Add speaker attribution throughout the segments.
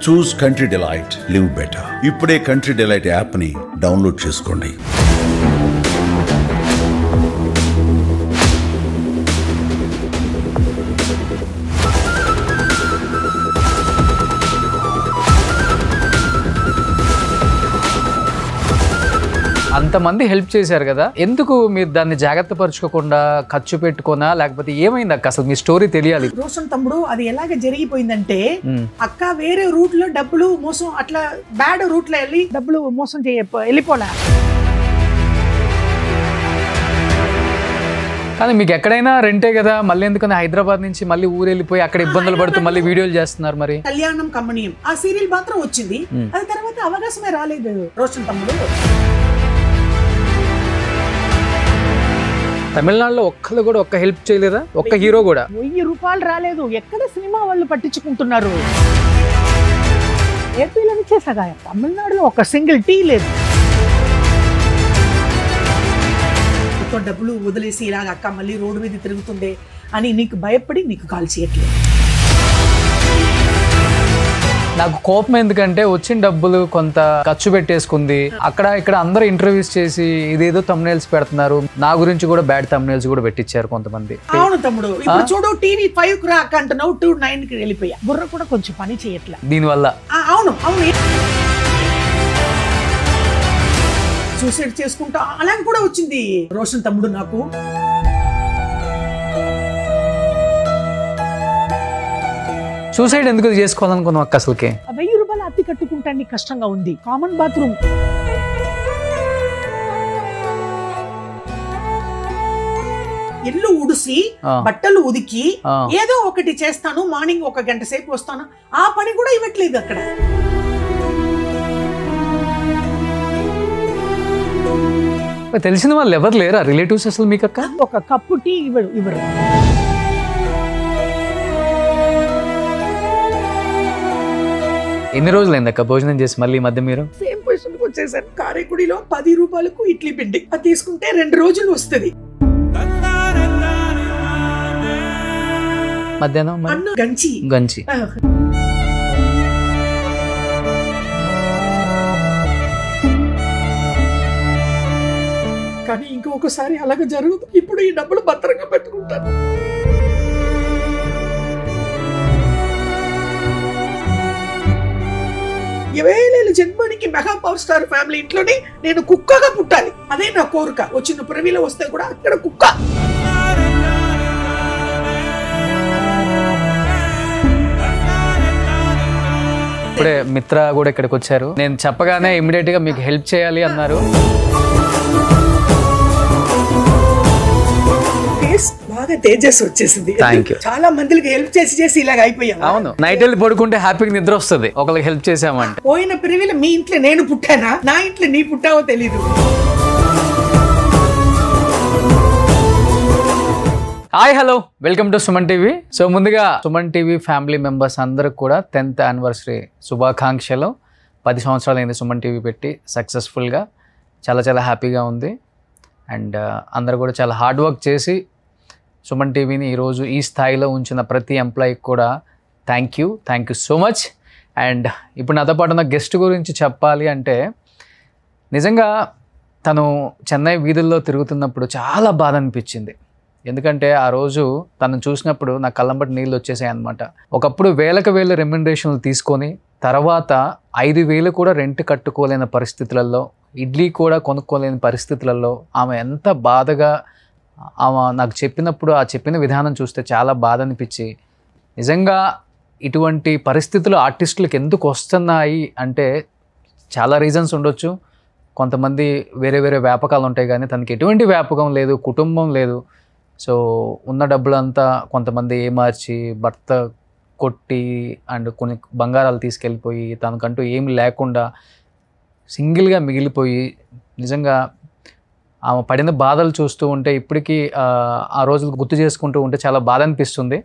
Speaker 1: చూస్ country delight, live better. ఇప్పుడే country delight app ని download చేసుకోండి.
Speaker 2: అంతమంది హెల్ప్ చేశారు కదా, ఎందుకు మీరు దాన్ని జాగ్రత్త పరుచుకోకుండా ఖర్చు పెట్టుకోనా, లేకపోతే ఏమైంది అక్క? అసలు మీ స్టోరీ తెలియాలి.
Speaker 3: రోషన్ తమ్ముడు, అది ఎలాగ జరిగిపోయిందంటే అక్క వేరే రూట్ లో డబ్బులు మోసం, అట్లా బ్యాడ్ రూట్ లో వెళ్ళి డబ్బులు మోసం వెళ్ళిపోలే.
Speaker 2: కానీ మీకు ఎక్కడైనా రెంటే కదా, మళ్ళీ ఎందుకని హైదరాబాద్ నుంచి మళ్ళీ ఊరు వెళ్ళిపోయి అక్కడ ఇబ్బందులు పడుతూ మళ్ళీ వీడియోలు చేస్తున్నారు? మరి
Speaker 3: కళ్యాణం కమ్మనీయం ఆ సీరియల్ మాత్రం వచ్చింది, అది తర్వాత అవకాశమే రాలేదు రోషన్ తమ్ముడు.
Speaker 2: తమిళనాడులో ఒక్కళ్ళు కూడా ఒక్క హెల్ప్ చేయలేదా? ఒక్క హీరో కూడా
Speaker 3: 1000 రూపాయలు రాలేదు. ఎక్కడ సినిమా వాళ్ళు పట్టించుకుంటున్నారు? ఏపీలో చేసాగా, తమిళనాడులో ఒక సింగిల్ టీ లేదు. డబ్బులు వదిలేసి ఇలాగ అక్క మళ్ళీ రోడ్డు మీద తిరుగుతుండే అని నీకు భయపడి నీకు కాల్ చేయట్లేదు.
Speaker 2: నాకు కోపం ఎందుకంటే వచ్చిన డబ్బులు కొంత ఖర్చు పెట్టేసుకుంది. అక్కడ ఇక్కడ అందరూ ఇంటర్వ్యూస్ చేసి ఇదేదో తమ్నైల్స్ పెడుతున్నారు, నా గురించి కూడా బ్యాడ్ తమ్నైల్స్ కూడా పెట్టించారు కొంతమంది.
Speaker 3: అవును తమ్ముడు, ఇప్పుడు చూడు టీవీ 5 కు రాక అంటున్నావు, 2 9 కి వెళ్ళిపోయా. బుర్ర కూడా కొంచెం పని చేయట్లే
Speaker 2: దీనివల్ల.
Speaker 3: అవును అవును, సూసైడ్ చేసుకుంటా అలాగే కూడా వచ్చింది రోషన్ తమ్ముడు నాకు.
Speaker 2: సూసైడ్ ఎందుకు చేసుకోవాలనుకున్నాం అక్క? అసలుకే
Speaker 3: 1000 రూపాయలు అద్దె కట్టుకుంటానికి కష్టంగా ఉంది. కామన్ బాత్రూమ్, ఇల్లు ఉడిసి బట్టలు ఉదికి ఏదో ఒకటి చేస్తాను, మార్నింగ్ 1 గంట సేపు వస్తాను, ఆ పని కూడా ఇవ్వట్లేదు అక్కడ.
Speaker 2: తెలిసిన వాళ్ళు ఎవరు లేరా రిలేటివ్స్ అసలు మీకు అక్క?
Speaker 3: ఒక కప్పు టీ ఇవ్వరు.
Speaker 2: ఎన్ని రోజులైంది అక్క భోజనం చేసి మళ్ళీ మధ్య మీరు?
Speaker 3: సేమ్ పొజిషన్ కి వచ్చేసారు. కారేకుడిలో 10 రూపాయలకు ఇడ్లీ పిండి అది తీసుకుంటే 2 రోజులు వస్తుంది.
Speaker 2: మధ్యాహ్నం గంచి.
Speaker 3: కానీ ఇంకొకసారి అలాగే జరుగుతుంది. ఇప్పుడు ఈ డబ్బులు భద్రంగా పెట్టుకుంటాను. ఏవేళ జన్మానికి మెగా పవర్ స్టార్ ఫ్యామిలీ ఇంట్లోనే నేను కుక్కగా పుట్టాలి, అదే నా కోరిక. వచ్చిన పురవిలో వస్తే కూడా అక్కడ కుక్క.
Speaker 2: ఇప్పుడే మిత్ర కూడా ఇక్కడికి వచ్చారు. నేను చెప్పగానే ఇమ్మీడియట్ గా మీకు హెల్ప్ చేయాలి అన్నారు.
Speaker 3: బాగా తేజస్ వచ్చేసింది. చాలా మందికి హెల్ప్ చేసి ఇలాగ అయిపోయాం.
Speaker 2: అవును, నైట్ వెళ్ళి పడుకుంటే హ్యాపీగా నిద్ర వస్తుంది ఒకరికి హెల్ప్ చేసామంటే.
Speaker 3: పోయిన ప్రివిలో మీ ఇంట్లో నేను పుట్టానా, నా ఇంట్లో నీ పుట్టావో తెలీదు.
Speaker 2: Hi hello, welcome to Suman TV. So ముందుగా సుమన్ టీవీ ఫ్యామిలీ మెంబర్స్ అందరికి కూడా 10th యానివర్సరీ శుభాకాంక్షలు. 10 సంవత్సరాలు అయింది సుమన్ టీవీ పెట్టి సక్సెస్ఫుల్గా. చాలా హ్యాపీగా ఉంది. అండ్ అందరూ కూడా చాలా హార్డ్ వర్క్ చేసి సుమన్ టీవీని ఈరోజు ఈ స్థాయిలో ఉంచిన ప్రతి ఎంప్లాయీకి కూడా thank you so much. And ఇప్పుడు నాతో పాటు ఉన్న గెస్ట్ గురించి చెప్పాలి అంటే, నిజంగా తను చెన్నై వీధుల్లో తిరుగుతున్నప్పుడు చాలా బాధ అనిపించింది. ఎందుకంటే ఆ రోజు తను చూసినప్పుడు నా కళ్ళంబటి నీళ్ళు వచ్చేసాయి అనమాట. ఒకప్పుడు వేలకు వేలు రెమ్యునరేషన్లు తీసుకొని తర్వాత 5,000 కూడా రెంట్ కట్టుకోలేని పరిస్థితులలో, ఇడ్లీ కూడా కొనుక్కోలేని పరిస్థితులలో ఆమె ఎంత బాధగా ఆమె నాకు చెప్పినప్పుడు, ఆ చెప్పిన విధానం చూస్తే చాలా బాధ అనిపించి, నిజంగా ఇటువంటి పరిస్థితులు ఆర్టిస్టులకు ఎందుకు వస్తున్నాయి అంటే చాలా రీజన్స్ ఉండొచ్చు. కొంతమంది వేరే వ్యాపకాలు ఉంటాయి, కానీ తనకి ఎటువంటి వ్యాపకం లేదు, కుటుంబం లేదు. సో ఉన్న డబ్బులంతా కొంతమంది ఏమార్చి భర్త కొట్టి అండ్ కొన్ని బంగారాలు తీసుకెళ్ళిపోయి తనకంటూ ఏమి లేకుండా సింగిల్గా మిగిలిపోయి, నిజంగా ఆమె పడిన బాధలు చూస్తూ ఉంటే ఇప్పటికీ ఆ రోజులు గుర్తు చేసుకుంటూ ఉంటే చాలా బాధ అనిపిస్తుంది.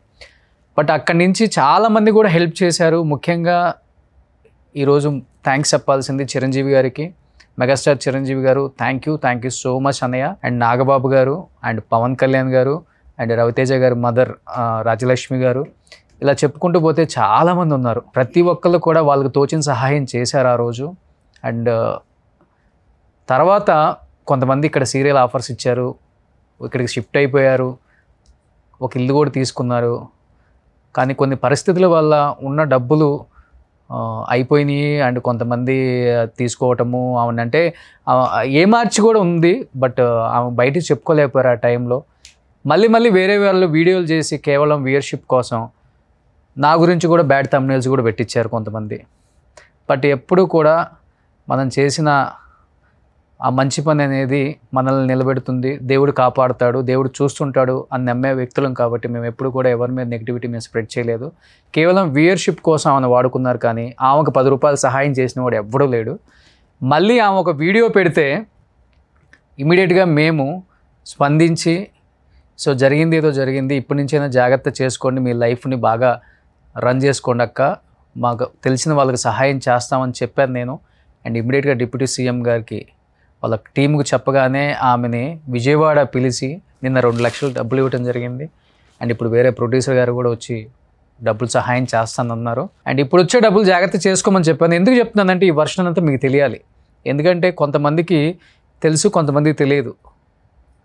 Speaker 2: బట్ అక్కడి నుంచి చాలామంది కూడా హెల్ప్ చేశారు. ముఖ్యంగా ఈరోజు థ్యాంక్స్ చెప్పాల్సింది చిరంజీవి గారికి, మెగాస్టార్ చిరంజీవి గారు. థ్యాంక్ యూ సో మచ్ అన్నయ్య. అండ్ నాగబాబు గారు, అండ్ పవన్ కళ్యాణ్ గారు, అండ్ రవితేజ గారు మదర్ రాజలక్ష్మి గారు, ఇలా చెప్పుకుంటూ పోతే చాలామంది ఉన్నారు. ప్రతి ఒక్కళ్ళు కూడా వాళ్ళకి తోచిన సహాయం చేశారు ఆ రోజు. అండ్ తర్వాత కొంతమంది ఇక్కడ సీరియల్ ఆఫర్స్ ఇచ్చారు, ఇక్కడికి షిఫ్ట్ అయిపోయారు, ఒక ఇల్లు కూడా తీసుకున్నారు. కానీ కొన్ని పరిస్థితుల వల్ల ఉన్న డబ్బులు అయిపోయినాయి. అండ్ కొంతమంది తీసుకోవటము అవునంటే ఏ మార్చి కూడా ఉంది, బట్ ఆమె బయటికి చెప్పుకోలేకపోయారు ఆ టైంలో. మళ్ళీ వేరే వాళ్ళు వీడియోలు చేసి కేవలం వ్యూయర్షిప్ కోసం నా గురించి కూడా బ్యాడ్ థంబ్నెయిల్స్ కూడా పెట్టించారు కొంతమంది. బట్ ఎప్పుడు కూడా మనం చేసిన ఆ మంచి పని అనేది మనల్ని నిలబెడుతుంది, దేవుడు కాపాడుతాడు, దేవుడు చూస్తుంటాడు అని నమ్మే వ్యక్తులం కాబట్టి మేము ఎప్పుడు కూడా ఎవరి మీద నెగిటివిటీ మేము స్ప్రెడ్ చేయలేదు. కేవలం వ్యూయర్షిప్ కోసం ఆమెను వాడుకున్నారు. కానీ ఆమెకు 10 రూపాయలు సహాయం చేసిన వాడు ఎవ్వడూ లేడు. మళ్ళీ ఆమె ఒక వీడియో పెడితే ఇమీడియట్గా మేము స్పందించి సో జరిగింది ఏదో జరిగింది, ఇప్పటి నుంచైనా జాగ్రత్త చేసుకోండి, మీ లైఫ్ని బాగా రన్ చేసుకోండి అక్క, మాకు తెలిసిన వాళ్ళకి సహాయం చేస్తామని చెప్పాను నేను. అండ్ ఇమీడియట్గా డిప్యూటీ సీఎం గారికి వాళ్ళ టీంకు చెప్పగానే ఆమెని విజయవాడ పిలిచి నిన్న 2 లక్షలు డబ్బులు ఇవ్వడం జరిగింది. అండ్ ఇప్పుడు వేరే ప్రొడ్యూసర్ గారు కూడా వచ్చి డబ్బులు సహాయం చేస్తానన్నారు. అండ్ ఇప్పుడు వచ్చే డబ్బులు జాగ్రత్త చేసుకోమని చెప్పాను. ఎందుకు చెప్తున్నానంటే ఈ వర్షన్ అంతా మీకు తెలియాలి. ఎందుకంటే కొంతమందికి తెలుసు, కొంతమందికి తెలియదు.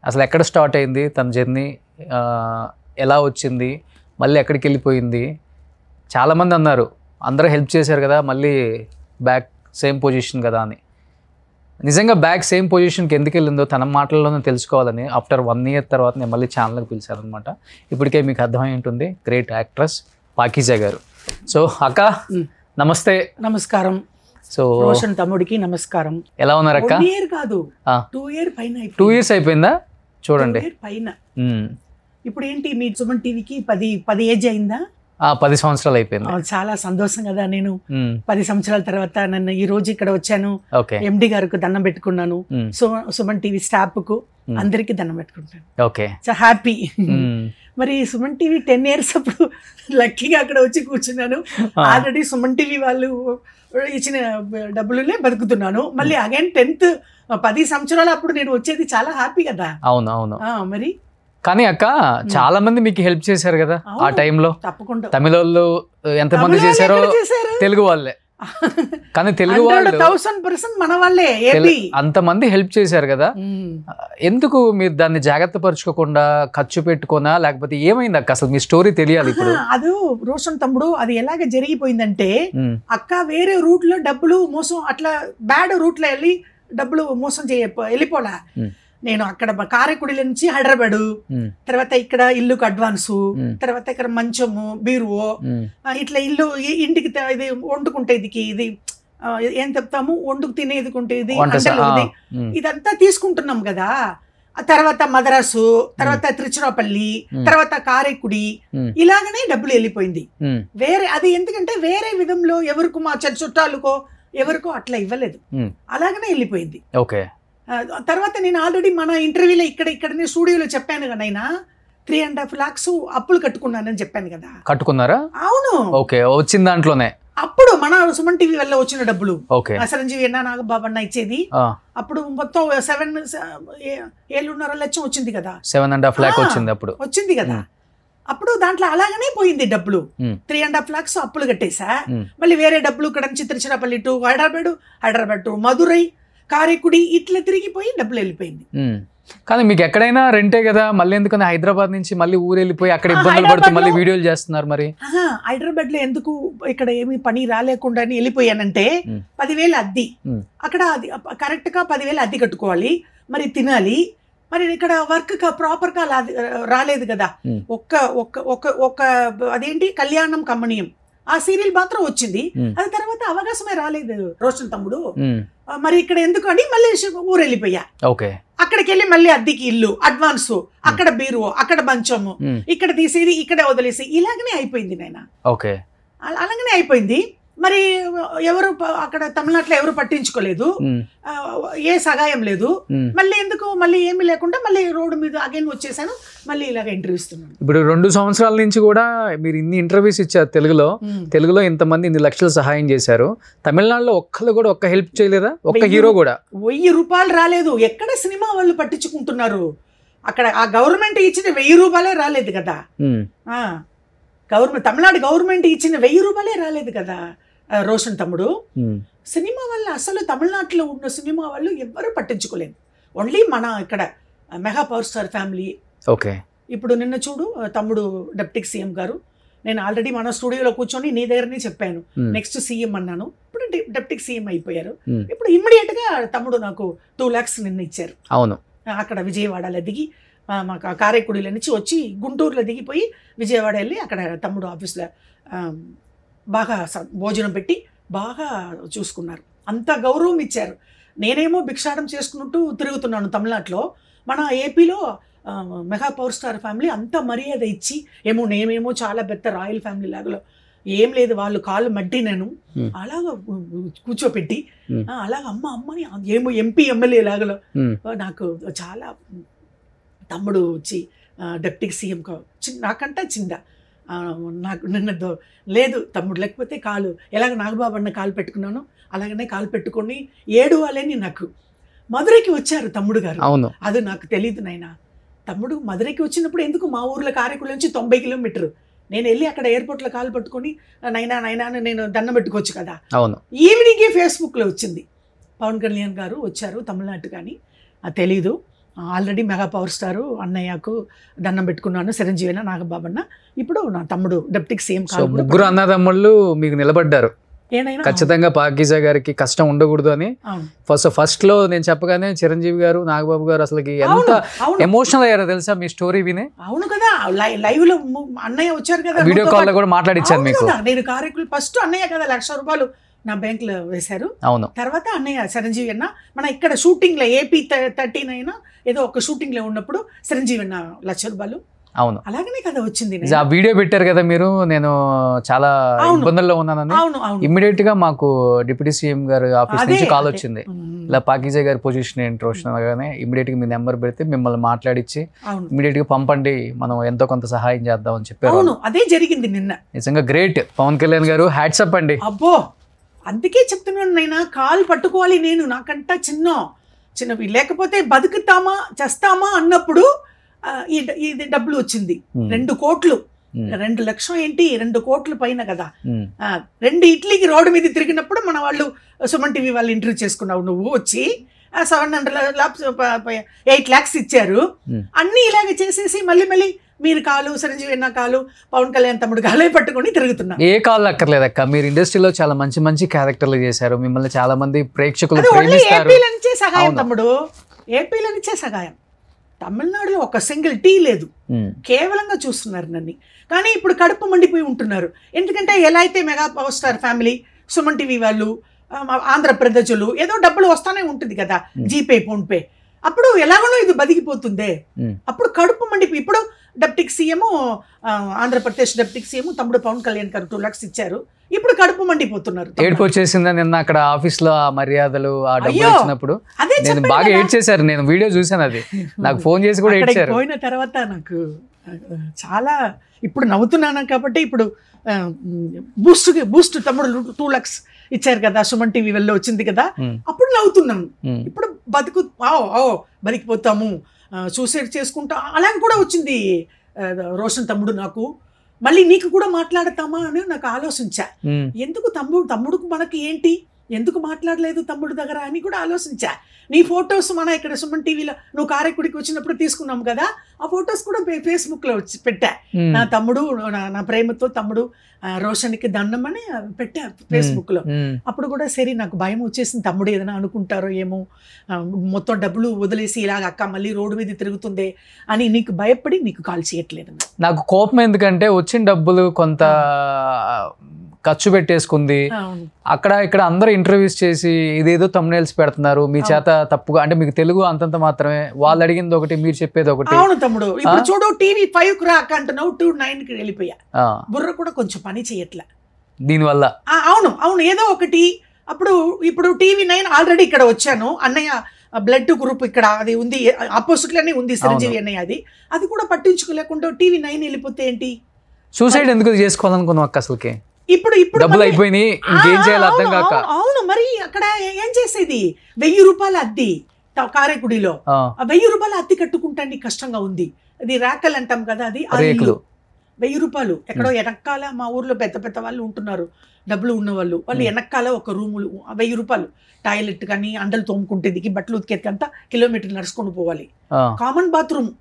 Speaker 2: అసలు ఎక్కడ స్టార్ట్ అయింది తన జర్నీ, ఎలా వచ్చింది, మళ్ళీ ఎక్కడికి వెళ్ళిపోయింది. చాలామంది అన్నారు అందరూ హెల్ప్ చేశారు కదా, మళ్ళీ బ్యాక్ సేమ్ పొజిషన్ కదా అని. నిజంగా బ్యాక్ సేమ్ పొజిషన్కి ఎందుకు వెళ్ళిందో తన మాటల్లోనే తెలుసుకోవాలని ఆఫ్టర్ 1 year తర్వాత నేను మళ్ళీ ఛానల్కి పిలిచానమాట. ఇప్పటికే మీకు అర్థమై ఉంటుంది, గ్రేట్ యాక్ట్రెస్ పాకీజా గారు. సో అక్క నమస్తే.
Speaker 3: నమస్కారం. సో రోషన్ తమ్ముడికి నమస్కారం.
Speaker 2: ఎలా ఉన్నారు అక్క?
Speaker 3: 1 year కాదు, 2 years పైన.
Speaker 2: 2 years అయిపోయిందా? చూడండి
Speaker 3: పైన. ఇప్పుడు ఏంటి మీ సుమన్ టీవీకి 10 ఏజ్ అయిందా?
Speaker 2: 10 సంవత్సరాలు అయిపోయింది.
Speaker 3: చాలా సంతోషం కదా. నేను 10 సంవత్సరాల తర్వాత నన్ను ఈ రోజు ఇక్కడ వచ్చాను. ఎండి గారికి దండం పెట్టుకున్నాను, సుమన్ టీవీ స్టాఫ్ కు అందరికి దండం పెట్టుకుంటాను.
Speaker 2: Okay,
Speaker 3: happy. మరి సుమన్ టీవీ 10 years అప్పుడు లక్కీగా అక్కడ వచ్చి కూర్చున్నాను. ఆల్రెడీ సుమన్ టీవీ వాళ్ళు ఇచ్చిన డబ్బులనే బతుకుతున్నాను. మళ్ళీ అగైన్ 10 సంవత్సరాలు అప్పుడు నేను వచ్చేది చాలా హ్యాపీ కదా.
Speaker 2: అవును అవును.
Speaker 3: మరి
Speaker 2: కానీ అక్క చాలా మంది మీకు హెల్ప్ చేశారు కదా ఆ టైంలో.
Speaker 3: తప్పకుండా.
Speaker 2: తమిళ వాళ్ళు ఎంతమంది చేశారో తెలుగు వాళ్ళే. కానీ తెలుగు వాళ్ళు
Speaker 3: 1000% మన వాళ్ళే.
Speaker 2: అంతమంది హెల్ప్ చేశారు కదా, ఎందుకు మీరు దాన్ని జాగ్రత్త పరుచుకోకుండా ఖర్చు పెట్టుకోనా, లేకపోతే ఏమైంది అక్క? అసలు మీ స్టోరీ తెలియాలి ఇప్పుడు.
Speaker 3: అది రోషన్ తమ్ముడు, అది ఎలాగ జరిగిపోయిందంటే అక్క వేరే రూట్ లో డబ్బులు మోసం, అట్లా బ్యాడ్ రూట్ లో వెళ్ళి డబ్బులు మోసం వెళ్ళిపోలా. నేను అక్కడ కారైకుడి నుంచి హైదరాబాద్, తర్వాత ఇక్కడ ఇల్లుకు అడ్వాన్సు, తర్వాత ఇక్కడ మంచము, బీరువో, ఇట్లా ఇల్లు ఇంటికి ఇది వండుకుంటే ఇది ఏం చెప్తాము, వండుకు తినేదికుంటే ఇది ఇదంతా తీసుకుంటున్నాం కదా. తర్వాత మద్రాసు, తర్వాత తిరుచిరాపల్లి, తర్వాత కారైకుడి, ఇలాగనే డబ్బులు వెళ్ళిపోయింది వేరే. అది ఎందుకంటే వేరే విధంలో ఎవరికో మా చుట్టాలకో ఎవరికో అట్లా ఇవ్వలేదు, అలాగనే వెళ్ళిపోయింది.
Speaker 2: ఓకే.
Speaker 3: తర్వాత నేను ఆల్రెడీ మన ఇంటర్వ్యూలో ఇక్కడ స్టూడియోలో చెప్పాను కదా, అయినా 3.5 lakhs అప్పులు కట్టుకున్నానని చెప్పాను కదా.
Speaker 2: కట్టుకున్నారా?
Speaker 3: అవును.
Speaker 2: ఓకే, వచ్చిన దాంట్లోనే
Speaker 3: అప్పుడు మన సుమన్ టీవీ వల్ల వచ్చిన డబ్బులు.
Speaker 2: ఓకే.
Speaker 3: చిరంజీవి అన్న, నాగబాబు అన్న ఇచ్చేది. అప్పుడు మొత్తం 7.5 లక్షం వచ్చింది కదా.
Speaker 2: 7.5 lakh వచ్చింది అప్పుడు.
Speaker 3: వచ్చింది కదా. అప్పుడు దాంట్లో అలాగనే పోయింది డబ్బులు. 3.5 lakhs అప్పులు కట్టేసా. మళ్ళీ వేరే డబ్బులు ఇక్కడ నుంచి తిరుచిరాపల్లి టు హైదరాబాద్ టు మధురై, కారైకుడి, ఇట్లా తిరిగిపోయి డబ్బులు వెళ్ళిపోయింది.
Speaker 2: కానీ మీకు ఎక్కడైనా రెంటే కదా, మళ్ళీ ఎందుకని హైదరాబాద్ నుంచి మళ్ళీ ఊరు వెళ్ళిపోయి అక్కడ ఇబ్బందులు పడుతూ మళ్ళీ వీడియోలు చేస్తున్నారు? మరి
Speaker 3: హైదరాబాద్ లో ఎందుకు ఇక్కడ ఏమి పని రాలేకుండా వెళ్ళిపోయానంటే 10,000 అద్దె, అక్కడ అది కరెక్ట్ గా 10,000 అద్దె కట్టుకోవాలి, మరి తినాలి. మరి ఇక్కడ వర్క్ ప్రాపర్ గా రాలేదు కదా. ఒక్క అదేంటి కళ్యాణం కమనీయం ఆ సీరియల్ మాత్రం వచ్చింది. అది తర్వాత అవకాశమే రాలేదు రోషన్ తమ్ముడు. మరి ఇక్కడ ఎందుకు అని మళ్ళీ ఊరు వెళ్ళిపోయా. అక్కడికి వెళ్ళి మళ్ళీ అద్దెకి ఇల్లు, అడ్వాన్స్, అక్కడ బీరువో, అక్కడ మంచము, ఇక్కడ తీసేది ఇక్కడే వదిలేసి ఇలాగనే అయిపోయింది నాయన. అలాగనే అయిపోయింది. మరి ఎవరు అక్కడ తమిళనాడులో ఎవరు పట్టించుకోలేదు, ఏ సహాయం లేదు. మళ్ళీ ఎందుకు మళ్ళీ ఏమీ లేకుండా మళ్ళీ రోడ్డు మీద అగైన్ వచ్చేసాను, మళ్ళీ ఇలాగ ఇంటర్వ్యూ ఇస్తున్నాను.
Speaker 2: ఇప్పుడు 2 సంవత్సరాల నుంచి కూడా మీరు ఇన్ని ఇంటర్వ్యూస్ ఇచ్చారు తెలుగులో ఇంతమంది ఇన్ని లక్షలు సహాయం చేశారు. తమిళనాడులో ఒక్కళ్ళు కూడా ఒక్క హెల్ప్ చేయలేదా? ఒక్క హీరో కూడా
Speaker 3: 1000 రూపాయలు రాలేదు. ఎక్కడ సినిమా వాళ్ళు పట్టించుకుంటున్నారు? అక్కడ ఆ గవర్నమెంట్ ఇచ్చిన 1000 రూపాయలే రాలేదు కదా. గవర్నమెంట్ తమిళనాడు గవర్నమెంట్ ఇచ్చిన 1000 రూపాయలే రాలేదు కదా రోషన్ తమ్ముడు. సినిమా వల్ల అసలు తమిళనాడులో ఉన్న సినిమా వాళ్ళు ఎవ్వరూ పట్టించుకోలేదు. ఓన్లీ మన ఇక్కడ mega power star family.
Speaker 2: Okay.
Speaker 3: ఇప్పుడు నిన్న చూడు తమ్ముడు డిప్యూటీ సీఎం గారు, నేను ఆల్రెడీ మన స్టూడియోలో కూర్చొని నీ దగ్గరనే చెప్పాను నెక్స్ట్ సీఎం అన్నాను. ఇప్పుడు డిప్యూటీ సీఎం అయిపోయారు. ఇప్పుడు ఇమ్మీడియట్ గా తమ్ముడు నాకు 2 lakhs నిన్న ఇచ్చారు.
Speaker 2: అవును.
Speaker 3: అక్కడ విజయవాడలో దిగి మాకు కారైకుడిలో నుంచి వచ్చి గుంటూరులో దిగిపోయి విజయవాడ వెళ్ళి అక్కడ తమ్ముడు ఆఫీస్లో బాగా భోజనం పెట్టి బాగా చూసుకున్నారు. అంత గౌరవం ఇచ్చారు. నేనేమో భిక్షాటం చేసుకున్నట్టు తిరుగుతున్నాను తమిళనాడులో. మన ఏపీలో మెగా పవర్ స్టార్ ఫ్యామిలీ అంత మర్యాద ఇచ్చి నేమేమో చాలా పెద్ద రాయల్ ఫ్యామిలీ లాగా ఏం లేదు, వాళ్ళు కాళ్ళు మట్టి నేను అలాగా కూర్చోపెట్టి అలాగ అమ్మని ఏమో ఎంపీ ఎమ్మెల్యే లాగలో నాకు చాలా తమ్ముడు వచ్చి డిప్యూటీ సీఎం నాకంట చిన్న నాకు నిన్న లేదు తమ్ముడు లేకపోతే కాలు ఎలాగ నాగబాబు అన్న కాలు పెట్టుకున్నాను అలాగనే కాలు పెట్టుకొని ఏడువాలని నాకు మధురైకి వచ్చారు తమ్ముడు గారు.
Speaker 2: అవును.
Speaker 3: అది నాకు తెలియదు నాయన. తమ్ముడు మధురైకి వచ్చినప్పుడు ఎందుకు మా ఊర్లో కారైకుడి నుంచి 90 కిలోమీటర్లు నేను వెళ్ళి అక్కడ ఎయిర్పోర్ట్లో కాలు పట్టుకొని నైనా అని నేను దండం పెట్టుకోవచ్చు కదా.
Speaker 2: అవును.
Speaker 3: ఈవినింగే ఫేస్బుక్లో వచ్చింది పవన్ కళ్యాణ్ గారు వచ్చారు తమిళనాడు, కానీ తెలీదు. ఆల్రెడీ మెగా పవర్ స్టారు అన్నయ్యకు దండం పెట్టుకున్నాను, చిరంజీవి నాగబాబన్న. ఇప్పుడు నా తమ్ముడు డిప్యూటీ సీఎం కాదు.
Speaker 2: ముగ్గురు అన్నదమ్ముళ్ళు మీకు నిలబడ్డారు. ఖచ్చితంగా పాకీజా గారికి కష్టం ఉండకూడదు అని ఫస్ట్ లో నేను చెప్పగానే చిరంజీవి గారు నాగబాబు గారు అసలు ఎంత ఎమోషనల్ అయ్యారో తెలుసా మీ స్టోరీ విని.
Speaker 3: అవును కదా, లైవ్ లో అన్నయ్య వచ్చారు కదా,
Speaker 2: వీడియో కాల్ లో కూడా మాట్లాడిచ్చాను మీకు.
Speaker 3: నేను కార్యక్రమం ఫస్ట్ అన్నయ్య కదా 1,00,000 రూపాయలు నా బ్యాంక్ లో వేశారు.
Speaker 2: అవును.
Speaker 3: తర్వాత అన్నయ్య చిరంజీవి అన్న మన ఇక్కడ షూటింగ్ లో AP 13 ఏదో ఒక షూటింగ్ లో ఉన్నప్పుడు చిరంజీవి అన్న 1,00,000 రూపాయలు.
Speaker 2: అవును.
Speaker 3: అలాగనే కదా వచ్చింది.
Speaker 2: ఆ వీడియో పెట్టారు కదా మీరు, నేను చాలా ఇబ్బందుల్లో ఉన్నానని. ఇమ్మీడియట్ గా మాకు డిప్యూటీ సీఎం గారు ఆఫీస్ నుంచి కాల్ వచ్చింది, ఇలా పాకీజా గారి పొజిషన్ ఏంటి రోషన్ అనగానే ఇమ్మీడియట్ గా మీ నెంబర్ పెడితే మిమ్మల్ని మాట్లాడించి ఇమ్మీడియట్ గా పంపండి, మనం ఎంతో కొంత సహాయం చేద్దాం అని చెప్పారు.
Speaker 3: అదే జరిగింది నిన్న.
Speaker 2: నిజంగా గ్రేట్ పవన్ కళ్యాణ్ గారు, హ్యాట్స్ అప్ అండి.
Speaker 3: అబ్బో, అందుకే చెప్తున్నాను నైనా, కాలు పట్టుకోవాలి నేను, నాకంట చిన్నవి లేకపోతే బతుకుతామా చేస్తామా అన్నప్పుడు ఇది డబ్బులు వచ్చింది. 2 కోట్లు, 2 లక్షలు ఏంటి 2 కోట్ల పైన కదా. 2 ఇడ్లీకి రోడ్డు మీద తిరిగినప్పుడు మన వాళ్ళు సుమన్ టీవీ వాళ్ళు ఇంటర్వ్యూ చేసుకున్నావు నువ్వు వచ్చి 8 lakhs ఇచ్చారు. అన్ని ఇలాగే చేసేసి మళ్ళీ మీరు కాలు చిరంజీవి అన్న కాలు పవన్ కళ్యాణ్ తమ్ముడు కాలే పట్టుకొని తిరుగుతున్నా.
Speaker 2: ఏ కాలు అక్కర్లేదక్క, మీరు ఇండస్ట్రీలో చాలా మంచి క్యారెక్టర్లు చేశారు, మిమ్మల్ని చాలా మంది ప్రేక్షకులు ప్రేమిస్తారు.
Speaker 3: ఏపీల నుంచే సహాయం తమ్ముడు, ఏపీల నుంచే సహాయం. తమిళనాడులో ఒక సింగిల్ టీ లేదు, కేవలంగా చూస్తున్నారు నన్ను. కానీ ఇప్పుడు కడుపు మండిపోయి ఉంటున్నారు. ఎందుకంటే ఎలా అయితే mega power star family, Suman TV వాళ్ళు, ఆంధ్రప్రదేశ్లు ఏదో డబ్బులు వస్తానే ఉంటుంది కదా, జీపే ఫోన్పే, అప్పుడు ఎలాగనో ఇది బతికిపోతుందే. అప్పుడు కడుపు మండిపోయి ఇప్పుడు deputy CM Andhra Pradesh deputy CM తమ్ముడు పవన్ కళ్యాణ్ గారు 2 lakhs ఇచ్చారు. ఇప్పుడు కడుపు మండిపోతున్నారు.
Speaker 2: ఏడుపు వచ్చేసిందా నిన్న అక్కడ ఆఫీస్ లో ఆ మర్యాదలు ఆ డబ్బులు ఇచ్చినప్పుడు? నేను బాగా ఏడ్చేశారు, నేను వీడియో చూసాను, అది నాకు ఫోన్ చేసి కూడా ఏడ్చారు.
Speaker 3: పోయిన తర్వాత నాకు చాలా ఇప్పుడు నవ్వుతున్నాను కాబట్టి ఇప్పుడు బూస్ట్ తమ్ముడు 2 lakhs ఇచ్చారు కదా, సుమన్ టీవీ వెళ్ళి వచ్చింది కదా, అప్పుడు నవ్వుతున్నాను. ఇప్పుడు బతికిపోతాము, సూసైడ్ చేసుకుంటా అలాగే కూడా వచ్చింది రోషన్ తమ్ముడు నాకు. మళ్ళీ నీకు కూడా మాట్లాడతామా అని నాకు ఆలోచించా. ఎందుకు తమ్ముడుకు మనకి ఏంటి, ఎందుకు మాట్లాడలేదు తమ్ముడు దగ్గర అని కూడా ఆలోచించా. నీ ఫొటోస్ మన ఇక్కడ సుమన్ టీవీలో నువ్వు కారైకుడికి వచ్చినప్పుడు తీసుకున్నాం కదా, ఆ ఫొటోస్ కూడా ఫేస్బుక్ లో పెట్టా. నా తమ్ముడు నా ప్రేమతో తమ్ముడు రోషన్కి దండం అని పెట్టా ఫేస్బుక్ లో. అప్పుడు కూడా సరే నాకు భయం వచ్చేసింది, తమ్ముడు ఏదైనా అనుకుంటారో ఏమో, మొత్తం డబ్బులు వదిలేసి ఇలాగ అక్క మళ్ళీ రోడ్డు మీద తిరుగుతుందే అని నీకు భయపడి నీకు కాల్ చేయట్లేదు. నాకు
Speaker 2: కోపం ఎందుకంటే వచ్చిన డబ్బులు కొంత ఖర్చు పెట్టేసుకుంది, అక్కడ ఇక్కడ అందరూ ఇంటర్వ్యూస్ చేసి ఇదేదో thumbnails పెడుతున్నారు, మీ చేత తప్పుగా, అంటే మీకు తెలుగు అంతంత మాత్రమే, వాళ్ళు అడిగింది ఒకటి మీరు చెప్పేది ఒకటి.
Speaker 3: అవును తమ్ముడు, ఇప్పుడు చూడు TV 5 రాక అంటున్నావు, 9కి వెళ్ళిపోయా. బుర్ర కూడా కొంచెం పని చేయట్లే
Speaker 2: దీనివల్ల.
Speaker 3: అవును ఏదో ఒకటి. ఇప్పుడు TV9 ఆల్రెడీ ఇక్కడ వచ్చాను, అన్నయ్య బ్లడ్ గ్రూప్ ఇక్కడ అది ఉంది, ఆపోజిట్ లోనే ఉంది చిరంజీవి అన్నయ్య, అది కూడా పట్టించుకోలేకుండా TV9 వెళ్ళిపోతే ఏంటి?
Speaker 2: సూసైడ్ ఎందుకు చేసుకోవాలనుకున్నావు అక్క అసలుకి?
Speaker 3: ఇప్పుడు
Speaker 2: డబ్బులు అయిపోయినాయి, ఇంకేం చేయాలి అర్థం కాక.
Speaker 3: అవును, మరి అక్కడ ఏం చేసేది? 1000 రూపాయల అద్దె కారైకుడిలో, 1000 రూపాయల అద్దె కట్టుకుంటానికి కష్టంగా ఉంది. అది రేకలు అంటాం కదా, అది 1000 రూపాయలు ఎక్కడో వెనకాల, మా ఊర్లో పెద్ద పెద్ద వాళ్ళు ఉంటున్నారు, డబ్బులు ఉన్నవాళ్ళు, వాళ్ళు వెనకాల ఒక రూములు 1000 రూపాయలు. టాయిలెట్ కానీ, అండలు తోముకుంటే దిగి బట్టలు ఉతికేకంతా కిలోమీటర్ నడుచుకొని పోవాలి. కామన్ బాత్రూమ్,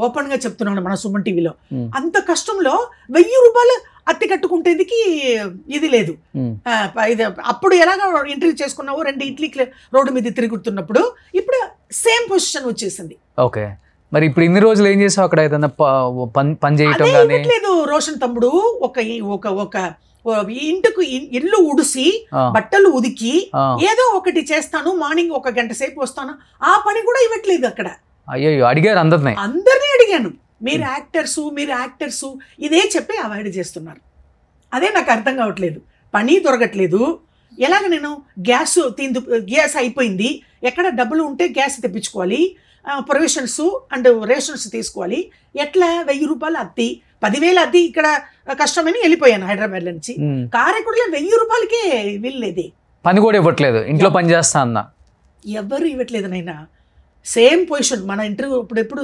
Speaker 3: ఓపెన్ గా చెప్తున్నాను మన సుమన్ టీవీలో. అంత కష్టంలో 1000 రూపాయలు అత్తి కట్టుకుంటేందుకు ఇది లేదు. అప్పుడు ఎలాగ ఇంటర్వ్యూ చేసుకున్నావు, 2 ఇడ్లీకి రోడ్డు మీద తిరుగుతున్నప్పుడు, ఇప్పుడు సేమ్ పొజిషన్ వచ్చేసింది.
Speaker 2: ఓకే, మరి ఇప్పుడు ఇన్ని రోజులు ఏం చేసావు అక్కడ? ఏదైనా పని చేయటం కానీ
Speaker 3: లేదు. రోషన్ తమ్ముడు ఒక ఇంటికి ఇల్లు ఉడిసి బట్టలు ఉదికి ఏదో ఒకటి చేస్తాను, మార్నింగ్ 1 గంట సేపు వస్తాను, ఆ పని కూడా ఇవ్వట్లేదు అక్కడ.
Speaker 2: అయ్యో, అడిగారు అందరినీ
Speaker 3: అడిగాను, మీరు యాక్టర్స్ ఇదే చెప్పి అవాయిడ్ చేస్తున్నారు. అదే నాకు అర్థం కావట్లేదు. పని దొరకట్లేదు. ఎలాగ నేను గ్యాస్ అయిపోయింది, ఎక్కడ డబ్బులు ఉంటే గ్యాస్ తెప్పించుకోవాలి, ప్రొవిషన్స్ అండ్ రేషన్స్ తీసుకోవాలి. ఎట్లా 1000 రూపాయలు అద్ది, 10,000 అద్ది ఇక్కడ కష్టమని వెళ్ళిపోయాను హైదరాబాద్ నుంచి. కారైకుడిలో 1000 రూపాయలకే వీల్లేదే.
Speaker 2: పని కూడా ఇవ్వట్లేదు, ఇంట్లో పని చేస్తా అన్న
Speaker 3: ఎవరు ఇవ్వట్లేదు నైనా. Same position. మన ఇంటర్వ్యూ ఎప్పుడు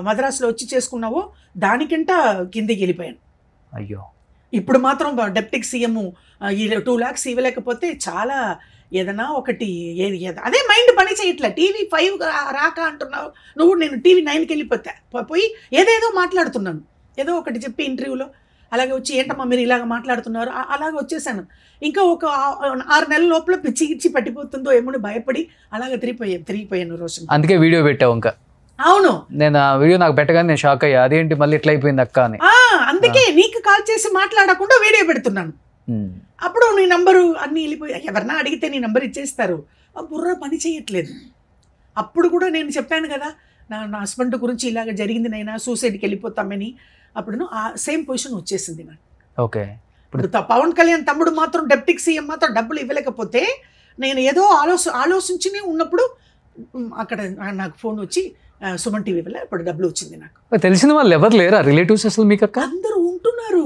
Speaker 3: మద్రాసులో వచ్చి చేసుకున్నావో దానికంట కిందకి వెళ్ళిపోయాను.
Speaker 2: అయ్యో,
Speaker 3: ఇప్పుడు మాత్రం డిప్యూటీ సీఎం 2 lakhs ఇవ్వలేకపోతే చాలా ఏదైనా ఒకటి అదే మైండ్ పని చేయట్లే. టీవీ 5 రాక అంటున్నావు నువ్వు, నేను టీవీ 9కి వెళ్ళిపోయి ఏదేదో మాట్లాడుతున్నాను, ఏదో ఒకటి చెప్పి ఇంటర్వ్యూలో. అలాగే వచ్చి ఏంటమ్మా మీరు ఇలాగ మాట్లాడుతున్నారు, అలాగే వచ్చేసాను. ఇంకా ఒక 6 నెలల లోపల పిచ్చి గిచ్చి పట్టిపోతుందో ఏమో భయపడి అలాగే తిరిగిపోయాను రోజు.
Speaker 2: అందుకే వీడియో పెట్టావు ఇంకా?
Speaker 3: అవును,
Speaker 2: నేను ఆ వీడియో నాకు పెట్టగానే నేను షాక్ అయ్యా, అదేంటి మళ్ళీ ఇట్లా అయిపోయింది అక్క అని.
Speaker 3: అందుకే నీకు కాల్ చేసి మాట్లాడకుండా వీడియో పెడుతున్నాను. అప్పుడు నీ నంబరు అన్నీ వెళ్ళిపోయి, ఎవరన్నా అడిగితే నీ నంబర్ ఇచ్చేస్తారు. ఆ బుర్ర పని చేయట్లేదు. అప్పుడు కూడా నేను చెప్పాను కదా, నా హస్బెండ్ గురించి ఇలాగ జరిగింది నైనా, సూసైడ్కి వెళ్ళిపోతామని. అప్పుడు ఆ సేమ్ పొజిషన్ వచ్చేసింది నాకు.
Speaker 2: ఓకే,
Speaker 3: ఇప్పుడు పవన్ కళ్యాణ్ తమ్ముడు మాత్రం డిప్యూటీ సీఎం మాత్రం డబ్బులు ఇవ్వలేకపోతే, నేను ఏదో ఆలోచించి ఉన్నప్పుడు అక్కడ నాకు ఫోన్ వచ్చి సుమన్ టీవీ వల్ల ఇప్పుడు డబ్బులు వచ్చింది. నాకు
Speaker 2: తెలిసిన వాళ్ళు ఎవరు లేరా రిలేటివ్స్ అసలు మీకు? అక్క
Speaker 3: అందరూ ఉంటున్నారు.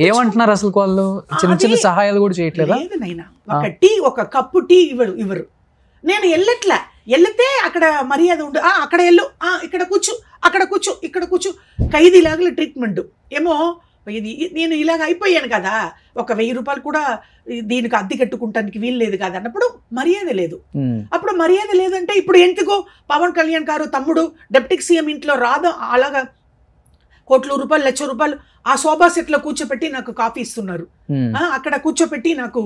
Speaker 2: ఏమంటున్నారు అసలు వాళ్ళు? చిన్న చిన్న సహాయాలు కూడా చేయట్లేదా?
Speaker 3: లేదనైనా ఒక కప్పు టీ ఇవ్వరు. నేను వెళ్తే అక్కడ మర్యాద ఉండు, అక్కడ వెళ్ళు, ఇక్కడ కూర్చో ఖైదీలాగా ట్రీట్మెంట్ ఏమో. నేను ఇలాగ అయిపోయాను కదా, ఒక 1000 రూపాయలు కూడా దీనికి అద్దె కట్టుకుంటానికి వీలు లేదు కదా అన్నప్పుడు మర్యాద లేదు. అప్పుడు మర్యాద లేదంటే ఇప్పుడు ఎందుకో పవన్ కళ్యాణ్ గారు తమ్ముడు డిప్యూటీ సీఎం ఇంట్లో రాదు, అలాగా కోట్ల రూపాయలు 1,00,000 రూపాయలు ఆ సోఫా సెట్లో కూర్చోపెట్టి నాకు కాఫీ ఇస్తున్నారు. అక్కడ కూర్చోపెట్టి నాకు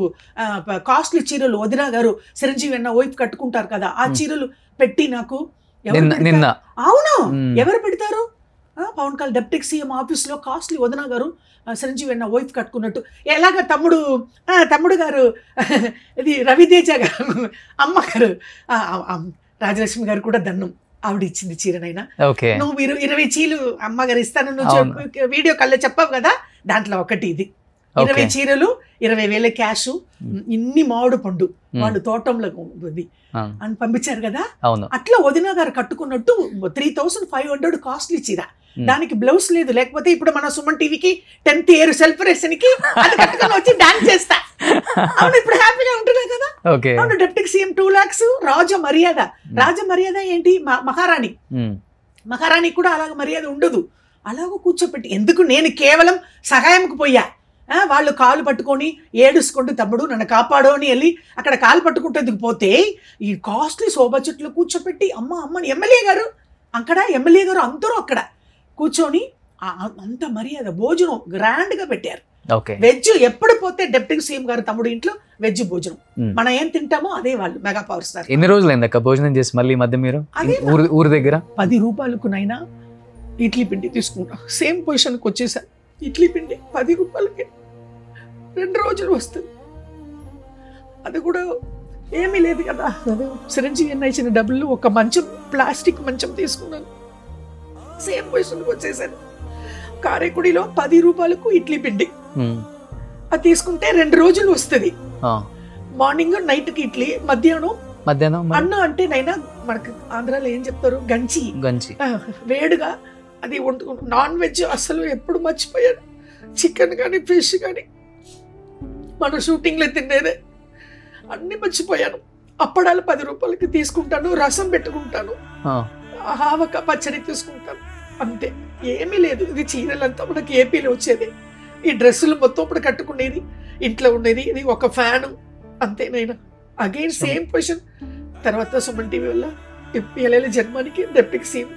Speaker 3: కాస్ట్లీ చీరలు వదినా గారు చిరంజీవి అన్న వైఫ్ కట్టుకుంటారు కదా, ఆ చీరలు పెట్టి నాకు. అవును, ఎవరు పెడతారు? పవన్ కళ్యాణ్ డిప్యూటీ సీఎం ఆఫీస్లో కాస్ట్లీ వదినా గారు చిరంజీవి అన్న వైఫ్ కట్టుకున్నట్టు. ఎలాగ తమ్ముడు గారు ఇది రవితేజ గారు అమ్మగారు రాజలక్ష్మి గారు కూడా దన్నం, ఆవిడ ఇచ్చింది చీరనైనా. నువ్వు 20 చీరలు అమ్మగారు ఇస్తాను నువ్వు వీడియో కల్లో చెప్పావు కదా, దాంట్లో ఒకటి ఇది. 20 చీరలు, 20,000 క్యాష్, ఇన్ని మామిడి పండు వాళ్ళు తోటంలో అని పంపించారు కదా. అట్లా వదిన గారు కట్టుకున్నట్టు 3,500 కాస్ట్లీ చీర, దానికి బ్లౌజ్ లేదు. లేకపోతే ఇప్పుడు మన సుమన్ టీవీకి 10th ఇయర్ సెలబ్రేషన్ కి అది కట్టుకొని వచ్చి డాన్స్ చేస్తా. అవును, ఇప్పుడు హ్యాపీగా ఉంటున్నాయి కదా. అవును, డిప్యూటీ సీఎం 2 lakhs, రాజ మర్యాద ఏంటి, మహారాణి కూడా అలాగ మర్యాద ఉండదు. అలాగ కూర్చోపెట్టి ఎందుకు, నేను కేవలం సహాయంకు పోయా. వాళ్ళు కాలు పట్టుకొని ఏడుచుకుంటూ తమ్ముడు నన్ను కాపాడో అని వెళ్ళి అక్కడ కాలు పట్టుకుంటేందుకు పోతే ఈ కాస్ట్లీ శోభా చెట్లు కూర్చోపెట్టి అమ్మని ఎమ్మెల్యే గారు అందరూ అక్కడ కూర్చొని అంత మర్యాద భోజనం గ్రాండ్గా పెట్టారు. వెజ్ ఎప్పుడు పోతే డిప్యూటీ సీఎం గారు తమ్ముడు ఇంట్లో వెజ్ భోజనం, మనం ఏం తింటామో అదే వాళ్ళు మెగా పవర్ స్టార్.
Speaker 2: ఎన్ని రోజులు అయిందక్క భోజనం చేసి మళ్ళీ మధ్య మీరు ఊరి దగ్గర?
Speaker 3: 10 రూపాయలకు నైనా ఇడ్లీ పిండి తీసుకుంటాం. సేమ్ పొజిషన్కి వచ్చేసా. ఇడ్లీ పిండి 10 రూపాయలకి 2 రోజులు వస్తుంది. అది కూడా ఏమీ లేదు కదా. చిరంజీవి అన్న ఇచ్చిన డబ్బులు ఒక మంచం, ప్లాస్టిక్ మంచం తీసుకున్నాను. సేమ్ పొజిషన్కి వచ్చేసాను. కారైకుడిలో 10 రూపాయలకు ఇడ్లీ పిండి అది తీసుకుంటే 2 రోజులు వస్తుంది. మార్నింగ్ నైట్కి ఇడ్లీ, మధ్యాహ్నం అన్న అంటే నైనా మనకు ఆంధ్రాలో ఏం చెప్తారు, గంచి వేడుగా అది నాన్ వెజ్ అసలు ఎప్పుడు మర్చిపోయాను. చికెన్ కానీ ఫిష్ కానీ మన షూటింగ్లో తినేదే అన్ని మర్చిపోయాను. అప్పడాలు 10 రూపాయలకి తీసుకుంటాను, రసం పెట్టుకుంటాను, ఆవక పచ్చడి తీసుకుంటాను, అంతే. ఏమీ లేదు. ఇది చీరలంతా మనకి ఏపీలో వచ్చేది. ఈ డ్రెస్సులు మొత్తం ఇప్పుడు కట్టుకునేది, ఇంట్లో ఉండేది, ఇది ఒక ఫ్యాను అంతేనైనా. Again same position. తర్వాత సుమన్ టీవీ వల్ల ఏలేల జన్మానికి డెప్టిక్ scene.